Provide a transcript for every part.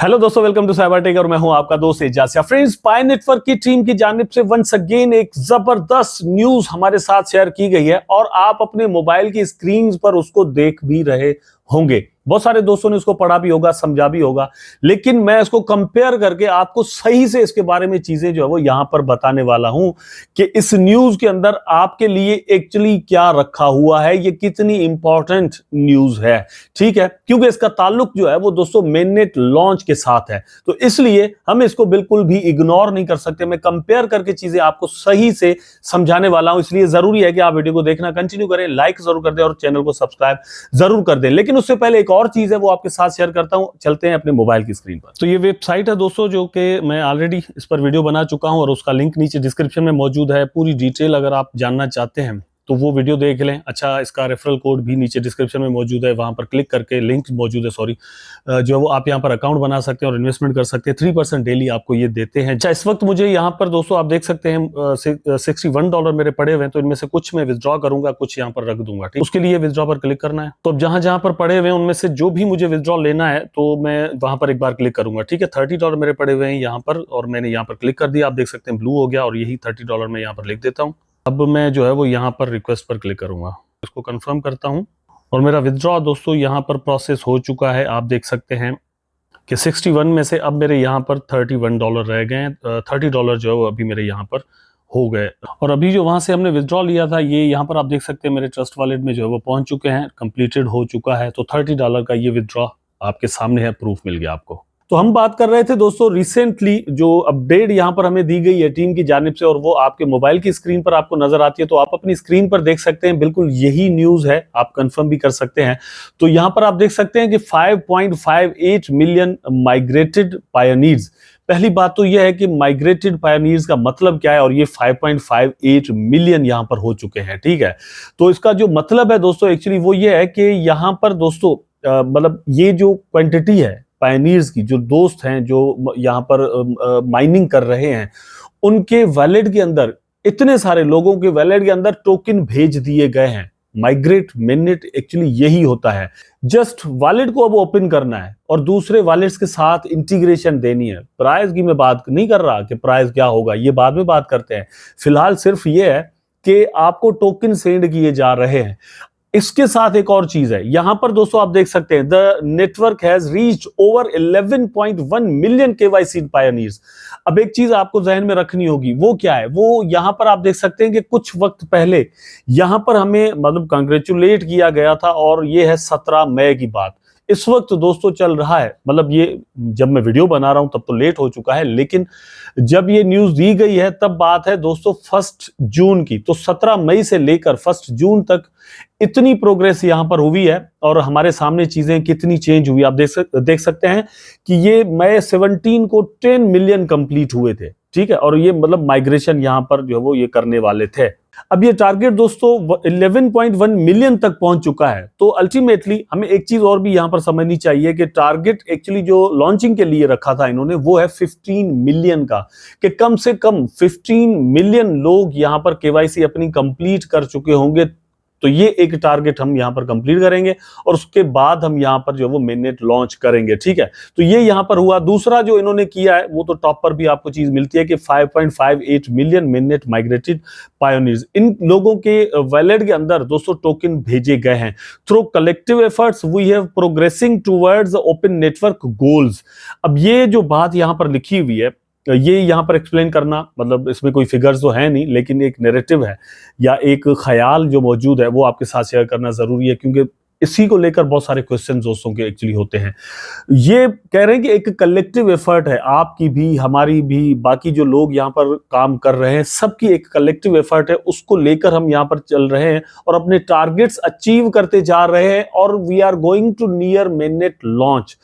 Hello दोस्तों, welcome to cyber tech और मैं हूं आपका दोस्त एजाज। फ्रेंड्स, पाई नेटवर्क की टीम की जानिब से वंस अगेन एक जबरदस्त न्यूज हमारे साथ शेयर की गई है और आप अपने मोबाइल की स्क्रीन पर उसको देख भी रहे होंगे। बहुत सारे दोस्तों ने उसको पढ़ा भी होगा, समझा भी होगा, लेकिन मैं इसको कंपेयर करके आपको सही से इसके बारे में चीजें जो है वो यहां पर बताने वाला हूं कि इस न्यूज के अंदर आपके लिए एक्चुअली क्या रखा हुआ है, ये कितनी इंपॉर्टेंट न्यूज है। ठीक है, क्योंकि इसका ताल्लुक जो है वो दोस्तों मेननेट लॉन्च के साथ है, तो इसलिए हम इसको बिल्कुल भी इग्नोर नहीं कर सकते। मैं कंपेयर करके चीजें आपको सही से समझाने वाला हूं, इसलिए जरूरी है कि आप वीडियो को देखना कंटिन्यू करें, लाइक जरूर कर दें और चैनल को सब्सक्राइब जरूर कर दें। लेकिन उससे पहले एक और चीज है वो आपके साथ शेयर करता हूं। चलते हैं अपने मोबाइल की स्क्रीन पर। तो ये वेबसाइट है दोस्तों, जो कि मैं ऑलरेडी इस पर वीडियो बना चुका हूं और उसका लिंक नीचे डिस्क्रिप्शन में मौजूद है। पूरी डिटेल अगर आप जानना चाहते हैं तो वो वीडियो देख लें। अच्छा, इसका रेफरल कोड भी नीचे डिस्क्रिप्शन में मौजूद है, वहां पर क्लिक करके लिंक मौजूद है, सॉरी, जो है वो आप यहाँ पर अकाउंट बना सकते हैं और इन्वेस्टमेंट कर सकते हैं। 3% डेली आपको ये देते हैं। अच्छा, इस वक्त मुझे यहाँ पर दोस्तों आप देख सकते हैं $61 मेरे पड़े हुए हैं, तो इनमें से कुछ मैं विथड्रॉ करूंगा, कुछ यहाँ पर रख दूंगा। ठीक, उसके लिए विथड्रॉ पर क्लिक करना है। तो अब जहां जहां पर पड़े हुए हैं उनमें से जो भी मुझे विथड्रॉ लेना है तो मैं वहां पर एक बार क्लिक करूंगा। ठीक है, $30 मेरे पड़े हुए हैं यहाँ पर और मैंने यहाँ पर क्लिक कर दिया। आप देख सकते हैं ब्लू हो गया और यही $30 मैं यहाँ पर लिख देता हूँ। अब मैं जो है वो यहाँ पर रिक्वेस्ट पर क्लिक करूंगा, इसको कंफर्म करता हूं और मेरा विथड्रॉ दोस्तों यहाँ पर प्रोसेस हो चुका है। आप देख सकते हैं कि 61 में से अब मेरे यहाँ पर $31 रह गए हैं। $30 जो है वो अभी मेरे यहाँ पर हो गए और अभी जो वहां से हमने विथड्रॉ लिया था ये यहाँ पर आप देख सकते हैं मेरे ट्रस्ट वॉलेट में जो है वो पहुंच चुके हैं, कंप्लीटेड हो चुका है। तो $30 का ये विथड्रॉ आपके सामने है, प्रूफ मिल गया आपको। तो हम बात कर रहे थे दोस्तों रिसेंटली जो अपडेट यहां पर हमें दी गई है टीम की जानिब से और वो आपके मोबाइल की स्क्रीन पर आपको नजर आती है, तो आप अपनी स्क्रीन पर देख सकते हैं, बिल्कुल यही न्यूज है, आप कंफर्म भी कर सकते हैं। तो यहां पर आप देख सकते हैं कि 5.58 मिलियन माइग्रेटेड पायनियर्स। पहली बात तो यह है कि माइग्रेटेड पायनियर्स का मतलब क्या है और ये 5.58 मिलियन यहां पर हो चुके हैं। ठीक है, तो इसका जो मतलब है दोस्तों एक्चुअली वो ये है कि यहां पर दोस्तों मतलब ये जो क्वांटिटी है पायनियर्स की, जो दोस्त हैं जो यहाँ पर माइनिंग कर रहे हैं, उनके वैलेट के अंदर, इतने सारे लोगों के वैलेट के अंदर टोकन भेज दिए गए हैं। माइग्रेट मिनट एक्चुअली यही होता है, जस्ट वॉलेट को अब ओपन करना है और दूसरे वॉलेट्स के साथ इंटीग्रेशन देनी है। प्राइस की मैं बात नहीं कर रहा कि प्राइस क्या होगा, ये बाद में बात करते हैं। फिलहाल सिर्फ ये है कि आपको टोकन सेंड किए जा रहे हैं। इसके साथ एक और चीज है, यहां पर दोस्तों आप देख सकते हैं the network has reached over 11.1 million KYC pioneers. अब एक चीज आपको जहन में रखनी होगी, वो क्या है, वो यहां पर आप देख सकते हैं कि कुछ वक्त पहले यहां पर हमें मतलब कंग्रेचुलेट किया गया था और ये है 17 मई की बात। इस वक्त दोस्तों चल रहा है, मतलब ये जब मैं वीडियो बना रहा हूं तब तो लेट हो चुका है, लेकिन जब ये न्यूज दी गई है तब बात है दोस्तों 1 जून की। तो 17 मई से लेकर 1 जून तक इतनी प्रोग्रेस यहां पर हुई है और हमारे सामने चीजें कितनी चेंज हुई आप देख सकते हैं कि ये मई 17 को 10 मिलियन कंप्लीट हुए थे। ठीक है, और ये मतलब माइग्रेशन यहां पर जो है वो ये करने वाले थे। अब ये टारगेट दोस्तों 11.1 मिलियन तक पहुंच चुका है। तो अल्टीमेटली हमें एक चीज और भी यहां पर समझनी चाहिए कि टारगेट एक्चुअली जो लॉन्चिंग के लिए रखा था इन्होंने वो है 15 मिलियन का, कि कम से कम 15 मिलियन लोग यहां पर केवाईसी अपनी कंप्लीट कर चुके होंगे। तो ये एक टारगेट हम यहां पर कंप्लीट करेंगे और उसके बाद हम यहां पर जो वो मेननेट लॉन्च करेंगे। ठीक है, तो ये यहां पर हुआ। दूसरा जो इन्होंने किया है वो तो टॉप पर भी आपको चीज मिलती है कि 5.58 मिलियन मेननेट माइग्रेटेड पायोनियर्स, इन लोगों के वैलेट के अंदर दोस्तों टोकन भेजे गए हैं। Through collective efforts we have progressing towards open network goals. अब ये जो बात यहां पर लिखी हुई है ये यहां पर एक्सप्लेन करना, मतलब इसमें कोई फिगर्स तो है नहीं, लेकिन एक नैरेटिव है या एक ख्याल जो मौजूद है वो आपके साथ शेयर करना जरूरी है, क्योंकि इसी को लेकर बहुत सारे क्वेश्चन दोस्तों के एक्चुअली होते हैं। ये कह रहे हैं कि एक कलेक्टिव एफर्ट है, आपकी भी, हमारी भी, बाकी जो लोग यहाँ पर काम कर रहे हैं सबकी एक कलेक्टिव एफर्ट है, उसको लेकर हम यहाँ पर चल रहे हैं और अपने टारगेट्स अचीव करते जा रहे हैं और we are going to near mainnet launch.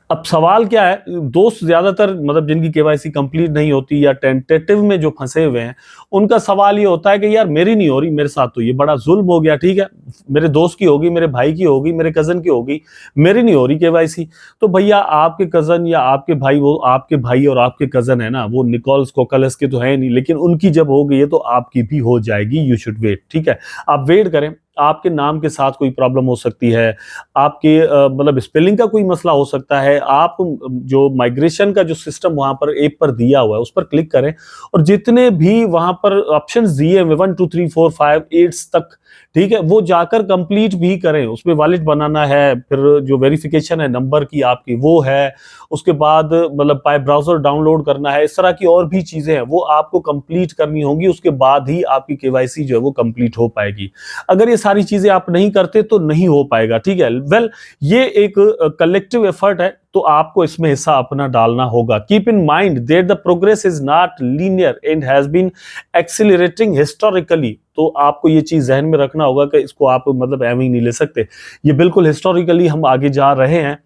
अब सवाल क्या है, दोस्त ज्यादातर मतलब जिनकी केवाईसी कंप्लीट नहीं होती या टेंटेटिव में जो फंसे हुए हैं उनका सवाल ये होता है कि यार मेरी नहीं हो रही, मेरे साथ तो ये बड़ा जुल्म हो गया। ठीक है, मेरे दोस्त की होगी, मेरे भाई की होगी, मेरे कजन की होगी, मेरी नहीं हो रही केवाईसी। तो भैया आपके कजन या आपके भाई, वो आपके भाई और आपके कजन है ना, वो निकोल्स कोकलस के तो है नहीं, लेकिन उनकी जब हो गई है तो आपकी भी हो जाएगी। You should wait. ठीक है, आप वेट करें, आपके नाम के साथ कोई प्रॉब्लम हो सकती है, आपके मतलब स्पेलिंग का कोई मसला हो सकता है। आप जो माइग्रेशन का जो सिस्टम वहां पर ऐप पर दिया हुआ है उस पर क्लिक करें और जितने भी वहां पर ऑप्शंस दिए हुए 1 2 3 4 5 8 तक, ठीक है, वो जाकर कंप्लीट भी करें। उसमें वॉलेट बनाना है, फिर जो वेरिफिकेशन है नंबर की आपकी वो है, उसके बाद मतलब पाई ब्राउजर डाउनलोड करना है, इस तरह की और भी चीजें हैं वो आपको कंप्लीट करनी होंगी। उसके बाद ही आपकी केवाईसी जो है वो कंप्लीट हो पाएगी। अगर ये सारी चीजें आप नहीं करते तो नहीं हो पाएगा, ठीक है। वेल, ये एक कलेक्टिव एफर्ट है, तो आपको इसमें हिस्सा अपना डालना होगा। Keep in mind that the progress is not linear and has been accelerating historically. तो आपको ये चीज जहन में रखना होगा कि इसको आप मतलब एवं ही नहीं ले सकते। ये बिल्कुल हिस्टोरिकली हम आगे जा रहे हैं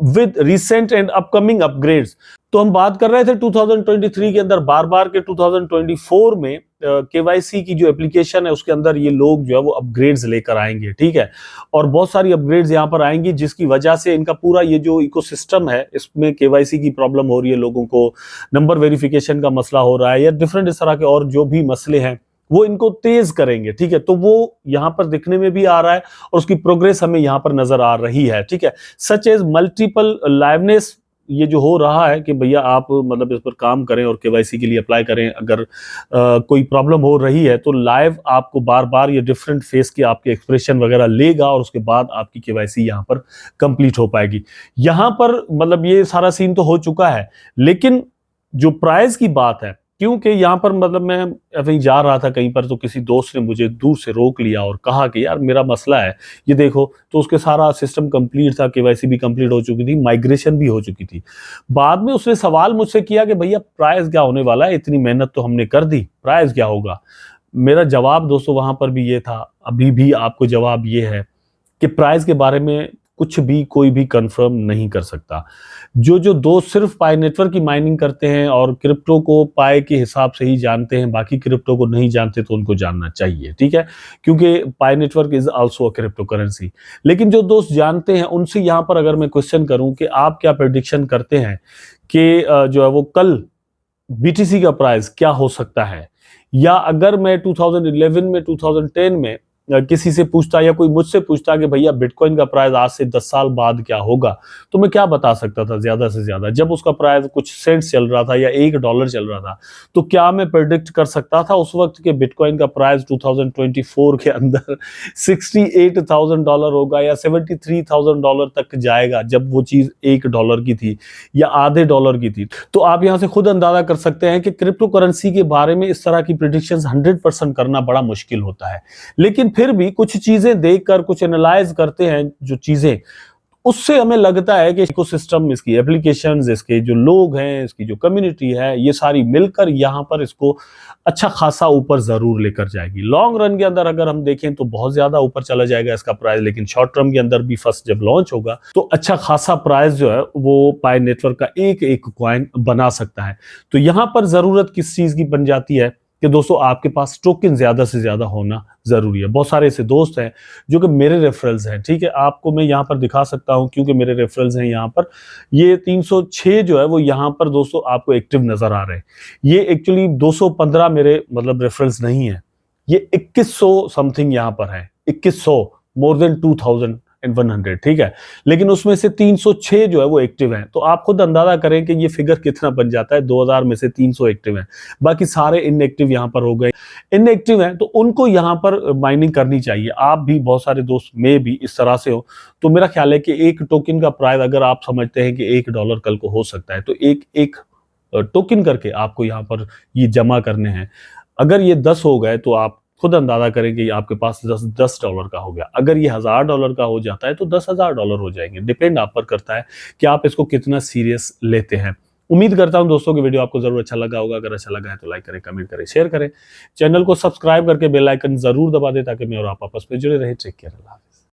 with recent and upcoming upgrades. तो हम बात कर रहे थे 2023 के अंदर, बार बार के 2024 में केवाईसी की जो एप्लीकेशन है उसके अंदर ये लोग जो है वो अपग्रेड्स लेकर आएंगे, ठीक है। और बहुत सारी अपग्रेड्स यहाँ पर आएंगी जिसकी वजह से इनका पूरा ये जो इकोसिस्टम है इसमें केवाईसी की प्रॉब्लम हो रही है, लोगों को नंबर वेरिफिकेशन का मसला हो रहा है या डिफरेंट इस तरह के और जो भी मसले हैं वो इनको तेज करेंगे, ठीक है। तो वो यहां पर दिखने में भी आ रहा है और उसकी प्रोग्रेस हमें यहां पर नजर आ रही है, ठीक है। सच एज मल्टीपल लाइवनेस, ये जो हो रहा है कि भैया आप मतलब इस पर काम करें और केवाईसी के लिए अप्लाई करें। अगर कोई प्रॉब्लम हो रही है तो लाइव आपको बार बार ये डिफरेंट फेस के आपके एक्सप्रेशन वगैरह लेगा और उसके बाद आपकी केवाईसी यहाँ पर कंप्लीट हो पाएगी। यहाँ पर मतलब ये सारा सीन तो हो चुका है, लेकिन जो प्राइस की बात है, क्योंकि यहाँ पर मतलब मैं अभी जा रहा था कहीं पर तो किसी दोस्त ने मुझे दूर से रोक लिया और कहा कि यार मेरा मसला है ये देखो। तो उसके सारा सिस्टम कंप्लीट था, केवाईसी भी कंप्लीट हो चुकी थी, माइग्रेशन भी हो चुकी थी। बाद में उसने सवाल मुझसे किया कि भैया प्राइस क्या होने वाला है, इतनी मेहनत तो हमने कर दी, प्राइस क्या होगा। मेरा जवाब दोस्तों वहां पर भी ये था, अभी भी आपको जवाब ये है कि प्राइस के बारे में कुछ भी कोई भी कंफर्म नहीं कर सकता। जो जो दोस्त सिर्फ पाई नेटवर्क की माइनिंग करते हैं और क्रिप्टो को पाई के हिसाब से ही जानते हैं, बाकी क्रिप्टो को नहीं जानते, तो उनको जानना चाहिए, ठीक है, क्योंकि Pi network is also a cryptocurrency. लेकिन जो दोस्त जानते हैं उनसे यहां पर अगर मैं क्वेश्चन करूं कि आप क्या प्रेडिक्शन करते हैं कि जो है वो कल बीटीसी का प्राइस क्या हो सकता है, या अगर मैं 2011 में 2010 में किसी से पूछता या कोई मुझसे पूछता कि भैया बिटकॉइन का प्राइस आज से 10 साल बाद क्या होगा, तो मैं क्या बता सकता था ज्यादा से ज्यादा। जब उसका प्राइस कुछ सेंट्स चल रहा था या $1 चल रहा था, तो क्या मैं प्रेडिक्ट कर सकता था उस वक्त के बिटकॉइन का प्राइस 2024 के अंदर $68,000 होगा या $73,000 तक जाएगा, जब वो चीज $1 की थी या आधे डॉलर की थी। तो आप यहां से खुद अंदाजा कर सकते हैं कि क्रिप्टो करेंसी के बारे में इस तरह की प्रेडिक्शंस 100% करना बड़ा मुश्किल होता है। लेकिन फिर भी कुछ चीजें देखकर कुछ एनालाइज करते हैं जो चीजें, उससे हमें लगता है कि इकोसिस्टम, इसकी एप्लीकेशंस, इसके जो लोग हैं, इसकी जो कम्युनिटी है, ये सारी मिलकर यहां पर इसको अच्छा खासा ऊपर जरूर लेकर जाएगी। लॉन्ग रन के अंदर अगर हम देखें तो बहुत ज्यादा ऊपर चला जाएगा इसका प्राइस, लेकिन शॉर्ट टर्म के अंदर भी फर्स्ट जब लॉन्च होगा तो अच्छा खासा प्राइस जो है वो पाई नेटवर्क का एक एक कॉइन बना सकता है। तो यहां पर जरूरत किस चीज की बन जाती है कि दोस्तों आपके पास टोकन ज्यादा से ज्यादा होना जरूरी है। बहुत सारे ऐसे दोस्त हैं जो कि मेरे रेफरल्स हैं, ठीक है, आपको मैं यहाँ पर दिखा सकता हूँ क्योंकि मेरे रेफरल्स हैं यहाँ पर। ये 306 जो है वो यहाँ पर दोस्तों आपको एक्टिव नजर आ रहे हैं। ये एक्चुअली 215 मेरे मतलब रेफरल्स नहीं है, ये 2100 समथिंग यहाँ पर है, 2100, मोर देन 2100, ठीक है। लेकिन उसमें से 306 जो है वो एक्टिव हैं। तो आप खुद अंदाजा करें कि ये फिगर कितना बन जाता है। 2000 में से 300 एक्टिव हैं, बाकी सारे इनएक्टिव यहाँ पर हो गए। इनएक्टिव हैं तो उनको यहाँ पर माइनिंग करनी चाहिए। आप भी, बहुत सारे दोस्त में भी इस तरह से हो, तो मेरा ख्याल है कि एक टोकन का प्राइस अगर आप समझते हैं कि $1 कल को हो सकता है, तो एक एक टोकन करके आपको यहाँ पर ये जमा करने हैं। अगर ये 10 हो गए तो आप खुद अंदाजा करें कि आपके पास $10 का हो गया। अगर ये $1000 का हो जाता है तो $10,000 हो जाएंगे। डिपेंड आप पर करता है कि आप इसको कितना सीरियस लेते हैं। उम्मीद करता हूं दोस्तों कि वीडियो आपको जरूर अच्छा लगा होगा। अगर अच्छा लगा है तो लाइक करें, कमेंट करें, शेयर करें, चैनल को सब्सक्राइब करके बेल आइकन जरूर दबा दें ताकि मैं और आप आपस में जुड़े रहे। Take care.